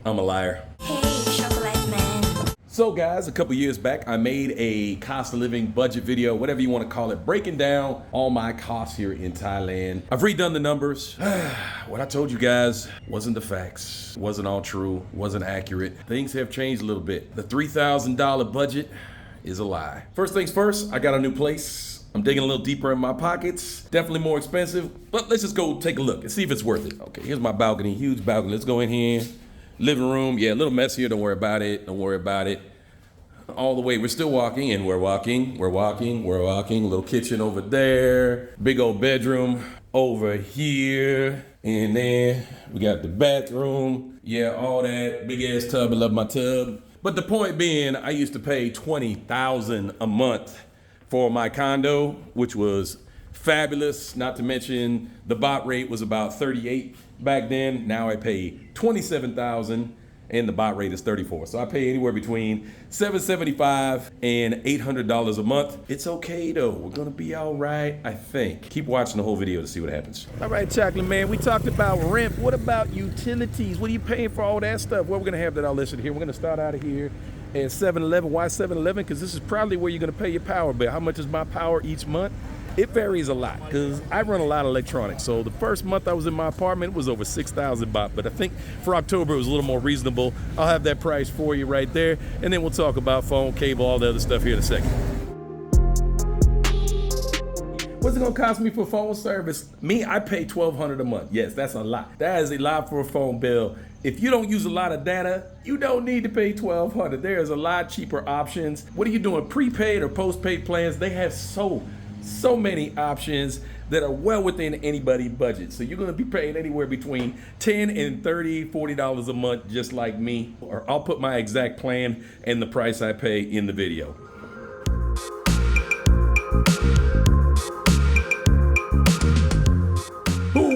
I'm a liar. Hey, chocolate man. So guys, a couple years back, I made a cost of living budget video, whatever you want to call it, breaking down all my costs here in Thailand. I've redone the numbers. What I told you guys wasn't the facts, wasn't all true, wasn't accurate. Things have changed a little bit. The $3,000 budget is a lie. First things first, I got a new place. I'm digging a little deeper in my pockets. Definitely more expensive, but let's just go take a look and see if it's worth it. Okay, here's my balcony, huge balcony. Let's go in here. Living room, yeah, a little messier, don't worry about it, don't worry about it. All the way, we're still walking, and we're walking. Little kitchen over there, big old bedroom over here, and then we got the bathroom. Yeah, all that, big ass tub, I love my tub. But the point being, I used to pay $20,000 a month for my condo, which was fabulous, not to mention the bot rate was about 38 back then. Now I pay 27,000 and the bot rate is 34. So I pay anywhere between $775 and $800 a month. It's okay though, we're gonna be all right, I think. Keep watching the whole video to see what happens. All right, chocolate man, we talked about rent. What about utilities? What are you paying for all that stuff? Well, we're gonna have that all listed here. We're gonna start out of here at 7-Eleven. Why 7-Eleven? Because this is probably where you're gonna pay your power bill. How much is my power each month? It varies a lot because I run a lot of electronics. So the first month I was in my apartment, it was over 6,000 baht. But I think for October it was a little more reasonable. I'll have that price for you right there. And then we'll talk about phone, cable, all the other stuff here in a second. What's it gonna cost me for phone service? Me, I pay $1,200 a month. Yes, that's a lot. That is a lot for a phone bill. If you don't use a lot of data, you don't need to pay $1,200. There's a lot cheaper options. What are you doing, prepaid or postpaid plans? They have so many options that are well within anybody's budget. So you're gonna be paying anywhere between $10 and $30, $40 a month, just like me. Or I'll put my exact plan and the price I pay in the video. Who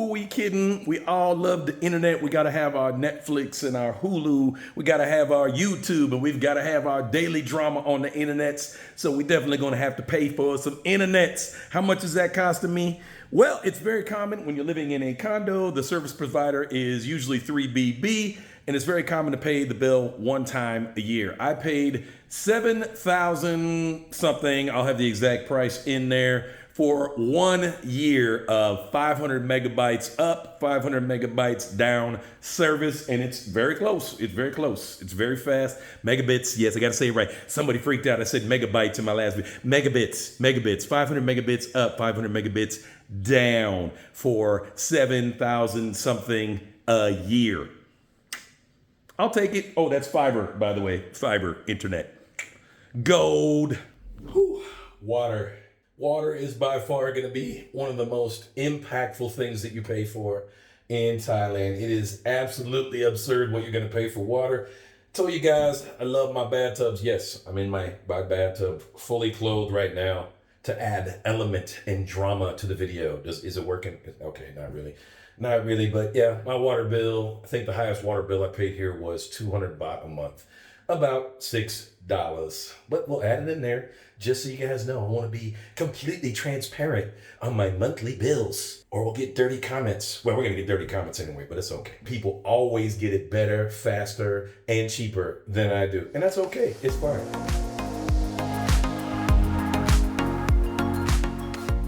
are we kidding? We all love the internet. We gotta have our Netflix and our Hulu. We gotta have our YouTube, and we've gotta have our daily drama on the internets. So we definitely gonna have to pay for some internets. How much is that costing me? Well, it's very common when you're living in a condo. The service provider is usually 3BB, and it's very common to pay the bill one time a year. I paid 7,000 something. I'll have the exact price in there for 1 year of 500 megabytes up, 500 megabytes down service, and it's very close. It's very close. It's very fast. Megabits, yes, I gotta say it right. Somebody freaked out. I said megabytes in my last video. Megabits, 500 megabits up, 500 megabits down for 7,000 something a year. I'll take it. Oh, that's fiber, by the way, fiber internet. Gold. Whew. Water is by far going to be one of the most impactful things that you pay for in Thailand. It is absolutely absurd what you're going to pay for water. I told you guys, I love my bathtubs. Yes, I'm in my bathtub, fully clothed right now to add element and drama to the video. Is it working? Okay, not really. But yeah, my water bill, I think the highest water bill I paid here was 200 baht a month, about $6. But we'll add it in there just so you guys know. I want to be completely transparent on my monthly bills, or we'll get dirty comments. Well, we're gonna get dirty comments anyway, but it's okay. People always get it better, faster, and cheaper than I do, and that's okay. It's fine.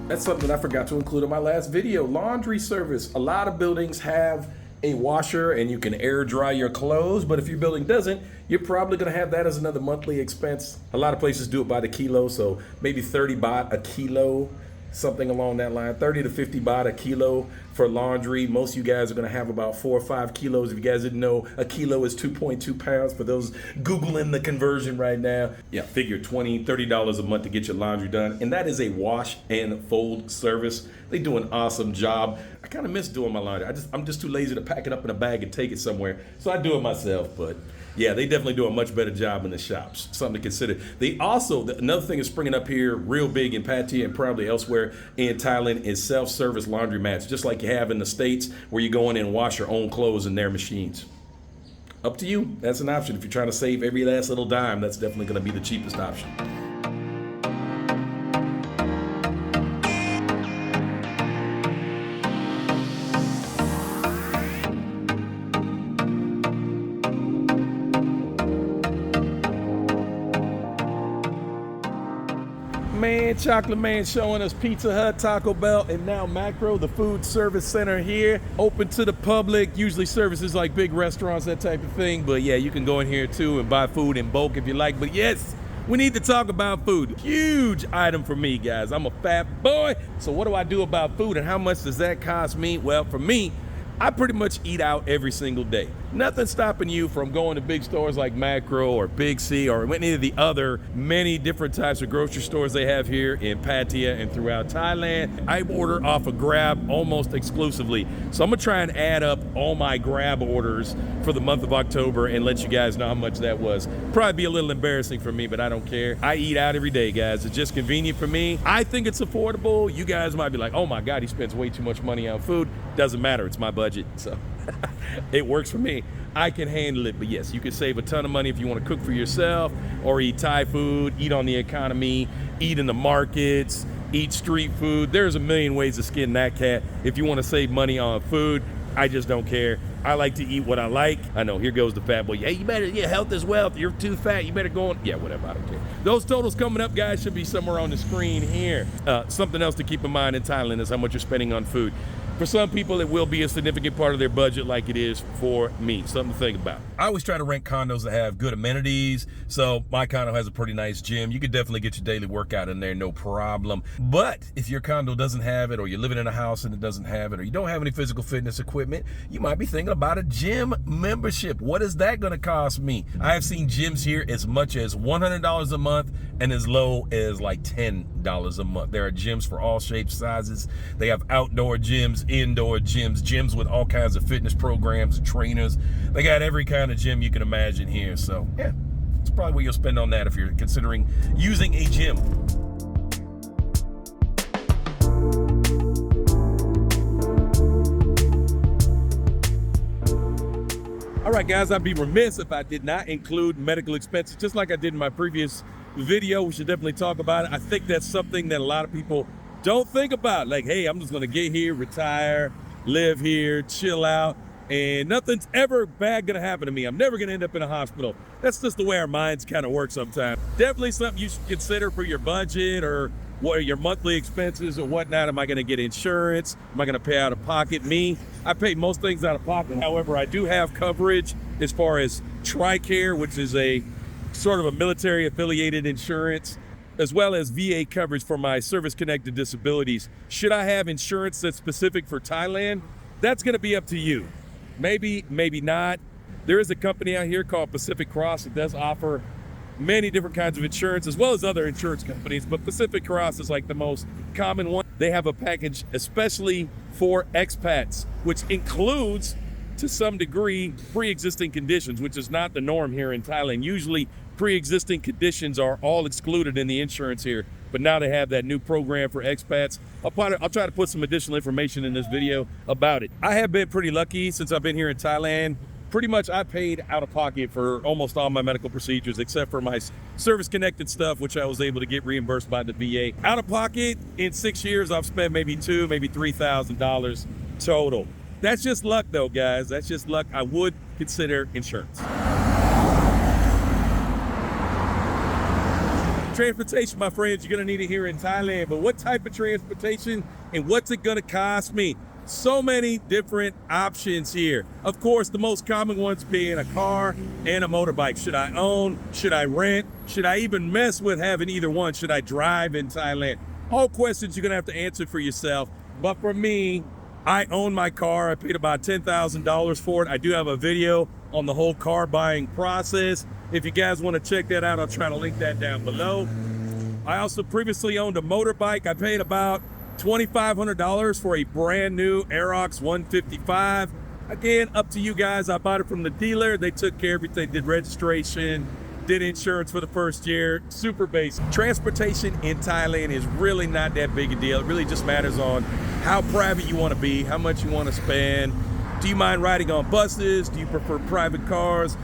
That's something I forgot to include in my last video. Laundry service. A lot of buildings have a washer and you can air dry your clothes, but if your building doesn't, you're probably gonna have that as another monthly expense. A lot of places do it by the kilo, so maybe 30 baht a kilo, something along that line, 30 to 50 baht a kilo for laundry. Most of you guys are gonna have about 4 or 5 kilos. If you guys didn't know, a kilo is 2.2 pounds for those Googling the conversion right now. Yeah, figure $20, $30 a month to get your laundry done. And that is a wash and fold service. They do an awesome job. I kind of miss doing my laundry. I'm just too lazy to pack it up in a bag and take it somewhere. So I do it myself, but yeah, they definitely do a much better job in the shops. Something to consider. They also, another thing is springing up here real big in Pattaya and probably elsewhere in Thailand is self-service laundromats, just like you have in the States where you go in and wash your own clothes in their machines. Up to you. That's an option. If you're trying to save every last little dime, that's definitely going to be the cheapest option. And Chocolate Man showing us Pizza Hut, Taco Bell, and now Macro, the food service center here. Open to the public, usually services like big restaurants, that type of thing. But yeah, you can go in here too and buy food in bulk if you like. But yes, we need to talk about food. Huge item for me, guys. I'm a fat boy. So what do I do about food and how much does that cost me? Well, for me, I pretty much eat out every single day. Nothing stopping you from going to big stores like Macro or Big C or any of the other many different types of grocery stores they have here in Pattaya and throughout Thailand. I order off of Grab almost exclusively. So I'm gonna try and add up all my Grab orders for the month of October and let you guys know how much that was. Probably be a little embarrassing for me, but I don't care. I eat out every day, guys. It's just convenient for me. I think it's affordable. You guys might be like, oh my God, he spends way too much money on food. Doesn't matter, it's my budget, so it works for me. I can handle it, but yes, you can save a ton of money if you want to cook for yourself or eat Thai food, eat on the economy, eat in the markets, eat street food. There's a million ways to skin that cat. If you want to save money on food, I just don't care. I like to eat what I like. I know, here goes the fat boy. Hey, you better, yeah, health is wealth. You're too fat, you better go on. Yeah, whatever, I don't care. Those totals coming up, guys, should be somewhere on the screen here. Something else to keep in mind in Thailand is how much you're spending on food. For some people, it will be a significant part of their budget like it is for me. Something to think about. I always try to rent condos that have good amenities. So my condo has a pretty nice gym. You could definitely get your daily workout in there, no problem. But if your condo doesn't have it, or you're living in a house and it doesn't have it, or you don't have any physical fitness equipment, you might be thinking about a gym membership. What is that gonna cost me? I have seen gyms here as much as $100 a month and as low as like $10 a month. There are gyms for all shapes, sizes. They have outdoor gyms, indoor gyms, gyms with all kinds of fitness programs and trainers. They got every kind of gym you can imagine here. So yeah, it's probably what you'll spend on that if you're considering using a gym. All right, guys, I'd be remiss if I did not include medical expenses, just like I did in my previous video. We should definitely talk about it. I think that's something that a lot of people don't think about. Like, hey, I'm just gonna get here, retire, live here, chill out, and nothing's ever bad gonna happen to me. I'm never gonna end up in a hospital. That's just the way our minds kind of work sometimes. Definitely something you should consider for your budget or what are your monthly expenses or whatnot. Am I gonna get insurance? Am I gonna pay out of pocket? Me, I pay most things out of pocket. However, I do have coverage as far as TRICARE, which is a sort of a military affiliated insurance, as well as VA coverage for my service-connected disabilities. Should I have insurance that's specific for Thailand? That's gonna be up to you. Maybe, maybe not. There is a company out here called Pacific Cross that does offer many different kinds of insurance, as well as other insurance companies, but Pacific Cross is like the most common one. They have a package especially for expats, which includes, to some degree, pre-existing conditions, which is not the norm here in Thailand. Usually, pre-existing conditions are all excluded in the insurance here, but now they have that new program for expats. I'll try to put some additional information in this video about it. I have been pretty lucky since I've been here in Thailand. Pretty much I paid out of pocket for almost all my medical procedures, except for my service-connected stuff, which I was able to get reimbursed by the VA. Out of pocket, in 6 years, I've spent maybe $2,000, maybe $3,000 total. That's just luck though, guys. That's just luck. I would consider insurance. Transportation, my friends, you're gonna need it here in Thailand, but what type of transportation and what's it gonna cost me? So many different options here. Of course, the most common ones being a car and a motorbike. Should I own? Should I rent? Should I even mess with having either one? Should I drive in Thailand? All questions you're gonna have to answer for yourself. But for me, I own my car. I paid about $10,000 for it. I do have a video on the whole car buying process. If you guys want to check that out, I'll try to link that down below. I also previously owned a motorbike. I paid about $2,500 for a brand new Aerox 155. Again, up to you guys. I bought it from the dealer. They took care of everything, did registration, did insurance for the first year, super basic. Transportation in Thailand is really not that big a deal. It really just matters on how private you want to be, how much you want to spend. Do you mind riding on buses? Do you prefer private cars?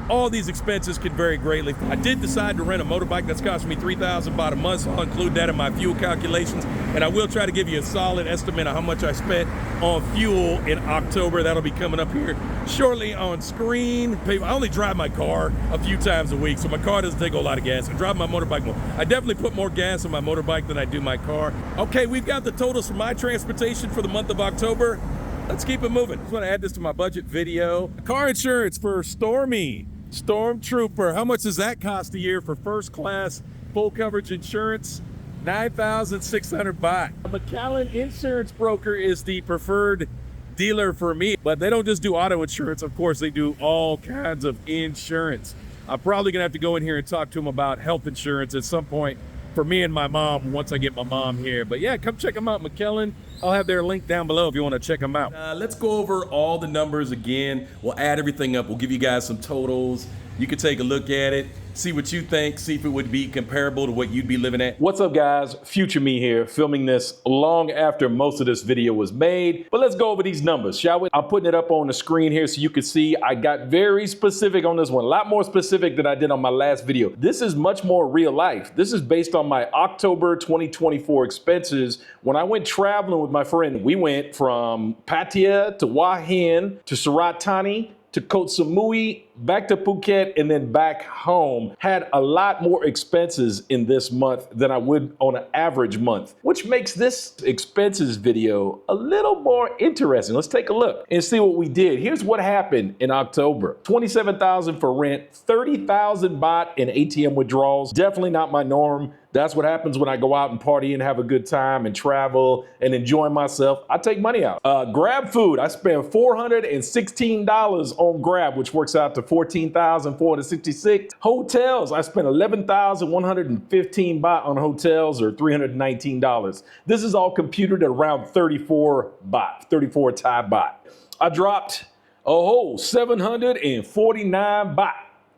all these expenses can vary greatly. I did decide to rent a motorbike that's costing me $3,000 about a month, so I'll include that in my fuel calculations, and I will try to give you a solid estimate of how much I spent on fuel in October. That'll be coming up here shortly on screen. I only drive my car a few times a week, so my car doesn't take a lot of gas. I drive my motorbike more. I definitely put more gas on my motorbike than I do my car. Okay, we've got the totals for my transportation for the month of October. Let's keep it moving. I just want to add this to my budget video. Car insurance for Stormy, Stormtrooper. How much does that cost a year for first class full coverage insurance? 9,600 baht. McAllen Insurance Broker is the preferred dealer for me, but they don't just do auto insurance. Of course, they do all kinds of insurance. I'm probably gonna have to go in here and talk to them about health insurance at some point for me and my mom once I get my mom here. But yeah, come check them out, McAllen. I'll have their link down below if you want to check them out. Let's go over all the numbers again. We'll add everything up. We'll give you guys some totals. You can take a look at it, see what you think, see if it would be comparable to what you'd be living at. What's up, guys? Future me here, filming this long after most of this video was made. But let's go over these numbers, shall we? I'm putting it up on the screen here so you can see I got very specific on this one, a lot more specific than I did on my last video. This is much more real life. This is based on my October 2024 expenses. When I went traveling with my friend, we went from Pattaya to Hua Hin to Surat Thani to Koh Samui, back to Phuket, and then back home. Had a lot more expenses in this month than I would on an average month, which makes this expenses video a little more interesting. Let's take a look and see what we did. Here's what happened in October. 27,000 for rent, 30,000 baht in ATM withdrawals. Definitely not my norm. That's what happens when I go out and party and have a good time and travel and enjoy myself. I take money out. Grab food, I spent $416 on Grab, which works out to 14,466. Hotels, I spent 11,115 baht on hotels, or $319. This is all computed at around 34 baht, 34 Thai baht. I dropped a whole 749 baht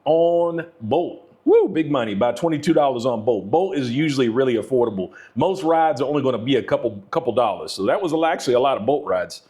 on Bolt. Woo, big money, about $22 on Bolt. Bolt is usually really affordable. Most rides are only gonna be a couple dollars. So that was actually a lot of Bolt rides.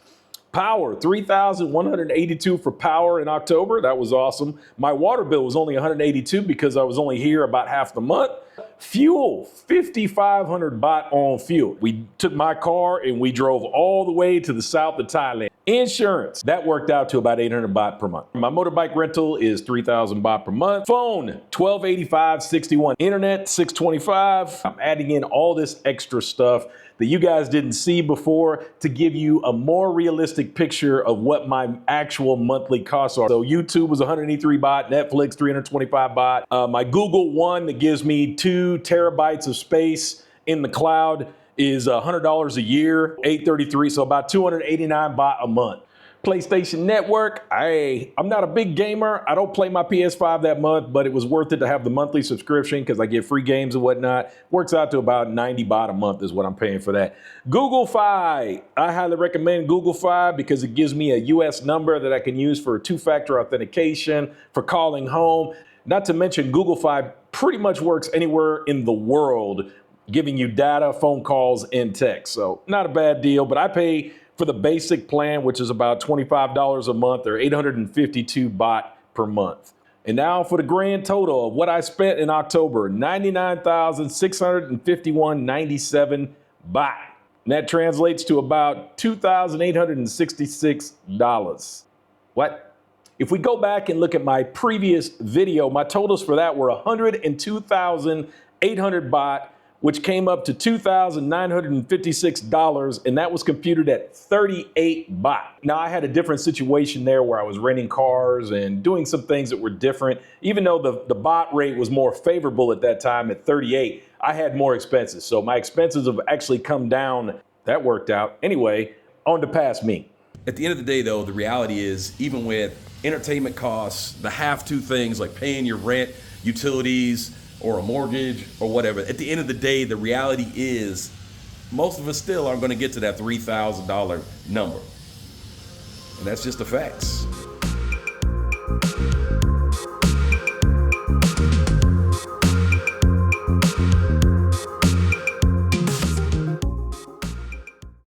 Power, 3,182 for power in October. That was awesome. My water bill was only 182 because I was only here about half the month. Fuel, 5,500 baht on fuel. We took my car and we drove all the way to the south of Thailand. Insurance, that worked out to about 800 baht per month. My motorbike rental is 3,000 baht per month. Phone, 1285.61. Internet, 625. I'm adding in all this extra stuff that you guys didn't see before to give you a more realistic picture of what my actual monthly costs are. So YouTube was 183 baht, Netflix 325 baht. My Google One that gives me 2 terabytes of space in the cloud is $100 a year, 833, so about 289 baht a month. PlayStation Network, I'm not a big gamer. I don't play my PS5 that month, but it was worth it to have the monthly subscription because I get free games and whatnot. Works out to about 90 baht a month is what I'm paying for that. Google Fi, I highly recommend Google Fi because it gives me a US number that I can use for 2-factor authentication, for calling home. Not to mention Google Fi pretty much works anywhere in the world, giving you data, phone calls, and text. So not a bad deal, but I pay for the basic plan, which is about $25 a month or 852 baht per month. And now for the grand total of what I spent in October, 99,651.97 baht. And that translates to about $2,866. What? If we go back and look at my previous video, my totals for that were 102,800 baht, which came up to $2,956, and that was computed at 38 baht. Now, I had a different situation there where I was renting cars and doing some things that were different. Even though the baht rate was more favorable at that time at 38, I had more expenses. So my expenses have actually come down. That worked out. Anyway, on to past me. At the end of the day, though, the reality is, even with entertainment costs, the have-to things like paying your rent, utilities, or a mortgage or whatever, at the end of the day, the reality is most of us still aren't going to get to that $3,000 number. And that's just the facts.